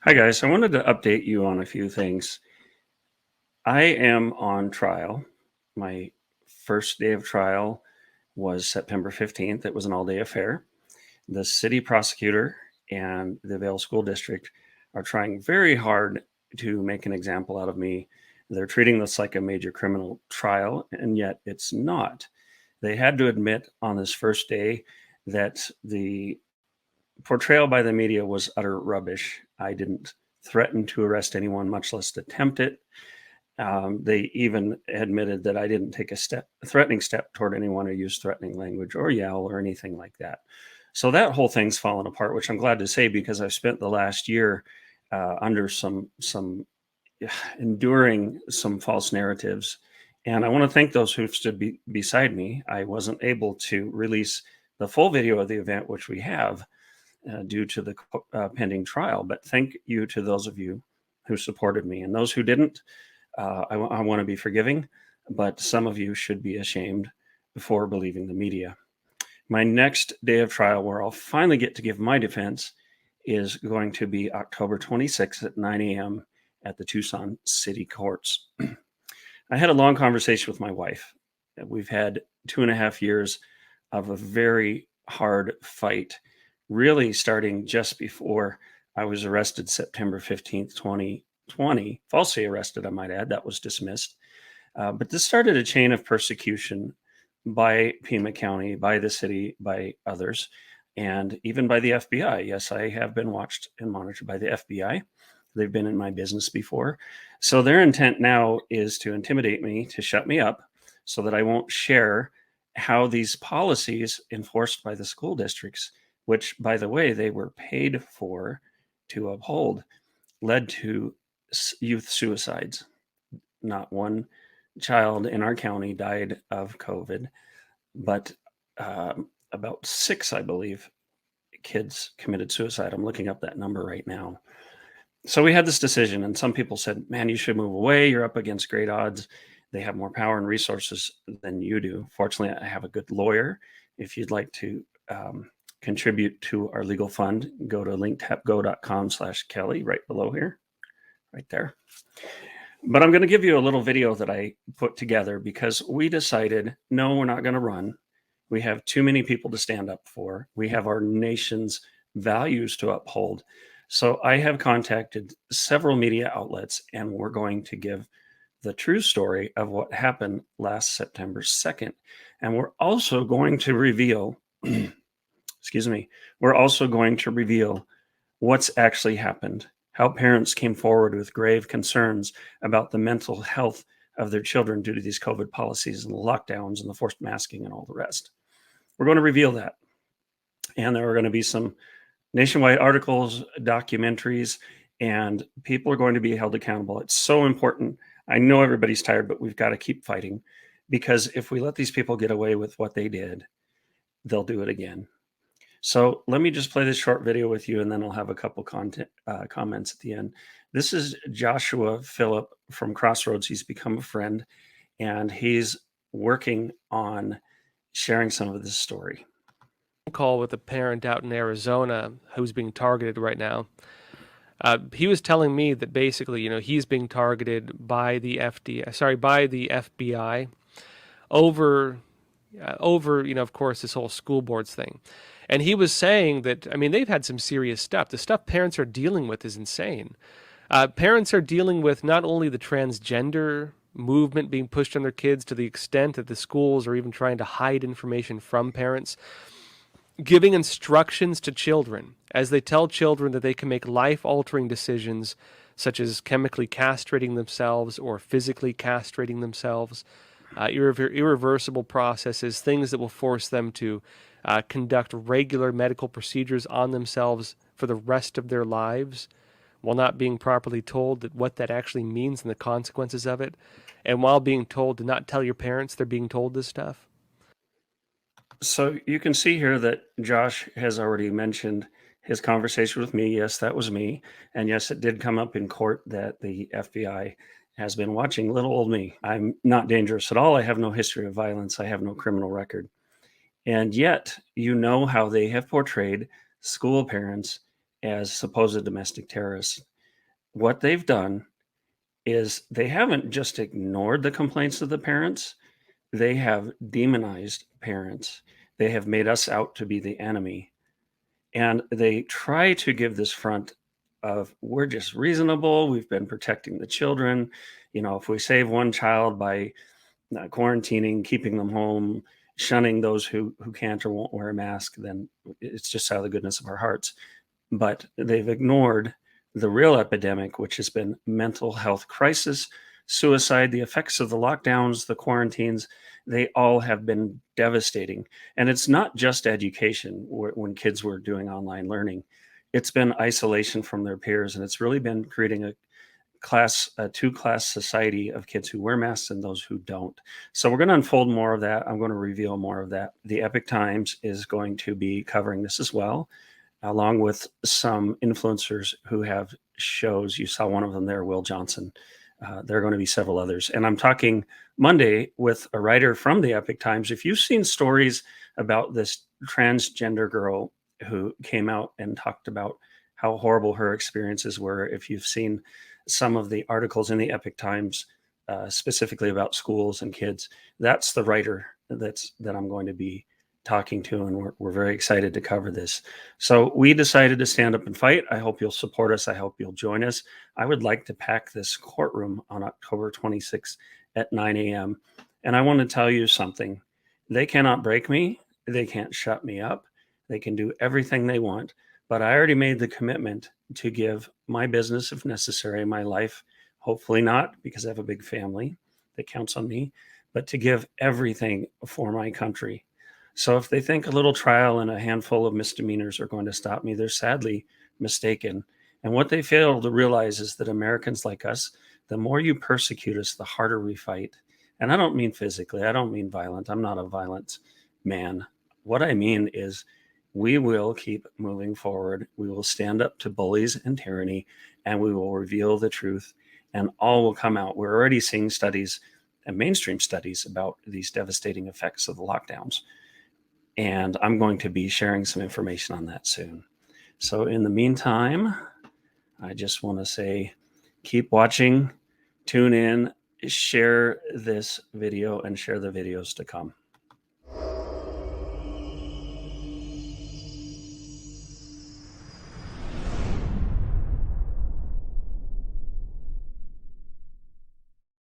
Hi, guys. I wanted to update you on a few things. I am on trial. My first day of trial was September 15th. It was an all day affair. The city prosecutor and the Vail School District are trying very hard to make an example out of me. They're treating this like a major criminal trial, and yet it's not. They had to admit on this first day that the portrayal by the media was utter rubbish. I didn't threaten to arrest anyone, much less attempt it. They even admitted that I didn't take a threatening step toward anyone or use threatening language or yell or anything like that. So that whole thing's fallen apart, which I'm glad to say because I've spent the last year under some enduring some false narratives. And I want to thank those who stood beside me. I wasn't able to release the full video of the event, which we have, due to the pending trial. But thank you to those of you who supported me. And those who didn't, I want to be forgiving, but some of you should be ashamed before believing the media. My next day of trial, where I'll finally get to give my defense, is going to be October 26th at 9 a.m. at the Tucson City Courts. I had a long conversation with my wife. We've had 2.5 years of a very hard fight, really starting just before I was arrested September 15th, 2020, falsely arrested, I might add. That was dismissed. But this started a chain of persecution by Pima County, by the city, by others, and even by the FBI. Yes, I have been watched and monitored by the FBI. They've been in my business before. So their intent now is to intimidate me, to shut me up, so that I won't share how these policies enforced by the school districts, which, by the way, they were paid for to uphold, led to youth suicides. Not one child in our county died of COVID, but about 6, I believe, kids committed suicide. I'm looking up that number right now. So we had this decision, and some people said, man, you should move away. You're up against great odds. They have more power and resources than you do. Fortunately, I have a good lawyer. If you'd like to contribute to our legal fund, go to linktapgo.com/Kelly right below here, right there. But I'm going to give you a little video that I put together because we decided, no, we're not going to run. We have too many people to stand up for. We have our nation's values to uphold. So I have contacted several media outlets, and we're going to give the true story of what happened last September 2nd. And we're also going to reveal, we're also going to reveal what's actually happened, how parents came forward with grave concerns about the mental health of their children due to these COVID policies and the lockdowns and the forced masking and all the rest. We're going to reveal that. And there are going to be some nationwide articles, documentaries, and people are going to be held accountable. It's so important. I know everybody's tired, but we've got to keep fighting, because if we let these people get away with what they did, they'll do it again. So let me just play this short video with you, and then I'll have a couple comments at the end. This is Joshua Philipp from Crossroads. He's become a friend, and he's working on sharing some of this story. Call with a parent out in Arizona who's being targeted right now. He was telling me that basically, he's being targeted by the FBI over, of course, this whole school boards thing. And he was saying that, they've had some serious stuff. The stuff parents are dealing with is insane. Parents are dealing with not only the transgender movement being pushed on their kids to the extent that the schools are even trying to hide information from parents, giving instructions to children as they tell children that they can make life-altering decisions such as chemically castrating themselves or physically castrating themselves, irreversible processes, things that will force them to conduct regular medical procedures on themselves for the rest of their lives while not being properly told what that actually means and the consequences of it, and while being told to not tell your parents they're being told this stuff. So you can see here that Josh has already mentioned his conversation with me. Yes, that was me. And yes, it did come up in court that the FBI has been watching little old me. I'm not dangerous at all. I have no history of violence. I have no criminal record. And yet, you know how they have portrayed school parents as supposed domestic terrorists. What they've done is they haven't just ignored the complaints of the parents, they have demonized parents. They have made us out to be the enemy. And they try to give this front of, we're just reasonable, we've been protecting the children. If we save one child by quarantining, keeping them home, shunning those who can't or won't wear a mask, then it's just out of the goodness of our hearts. But they've ignored the real epidemic, which has been mental health crisis, suicide, the effects of the lockdowns, the quarantines. They all have been devastating. And it's not just education when kids were doing online learning. It's been isolation from their peers, and it's really been creating a two-class society of kids who wear masks and those who don't. So we're going to unfold more of that. I'm going to reveal more of that. The Epoch Times is going to be covering this as well, along with some influencers who have shows. You saw one of them there, Will Johnson. There are going to be several others. And I'm talking Monday with a writer from the Epoch Times. If you've seen stories about this transgender girl who came out and talked about how horrible her experiences were, if you've seen some of the articles in the Epoch Times specifically about schools and kids, that's the writer that I'm going to be talking to, and we're very excited to cover this. So we decided to stand up and fight. I hope you'll support us. I hope you'll join us. I would like to pack this courtroom on October 26th at 9 a.m. And I want to tell you something. They cannot break me. They can't shut me up. They can do everything they want. But I already made the commitment to give my business, if necessary, my life, hopefully not, because I have a big family that counts on me, but to give everything for my country. So if they think a little trial and a handful of misdemeanors are going to stop me, they're sadly mistaken. And what they fail to realize is that Americans like us, the more you persecute us, the harder we fight. And I don't mean physically. I don't mean violent. I'm not a violent man. What I mean is we will keep moving forward. We will stand up to bullies and tyranny, and we will reveal the truth, and all will come out. We're already seeing studies and mainstream studies about these devastating effects of the lockdowns. And I'm going to be sharing some information on that soon. So in the meantime, I just want to say, keep watching, tune in, share this video, and share the videos to come.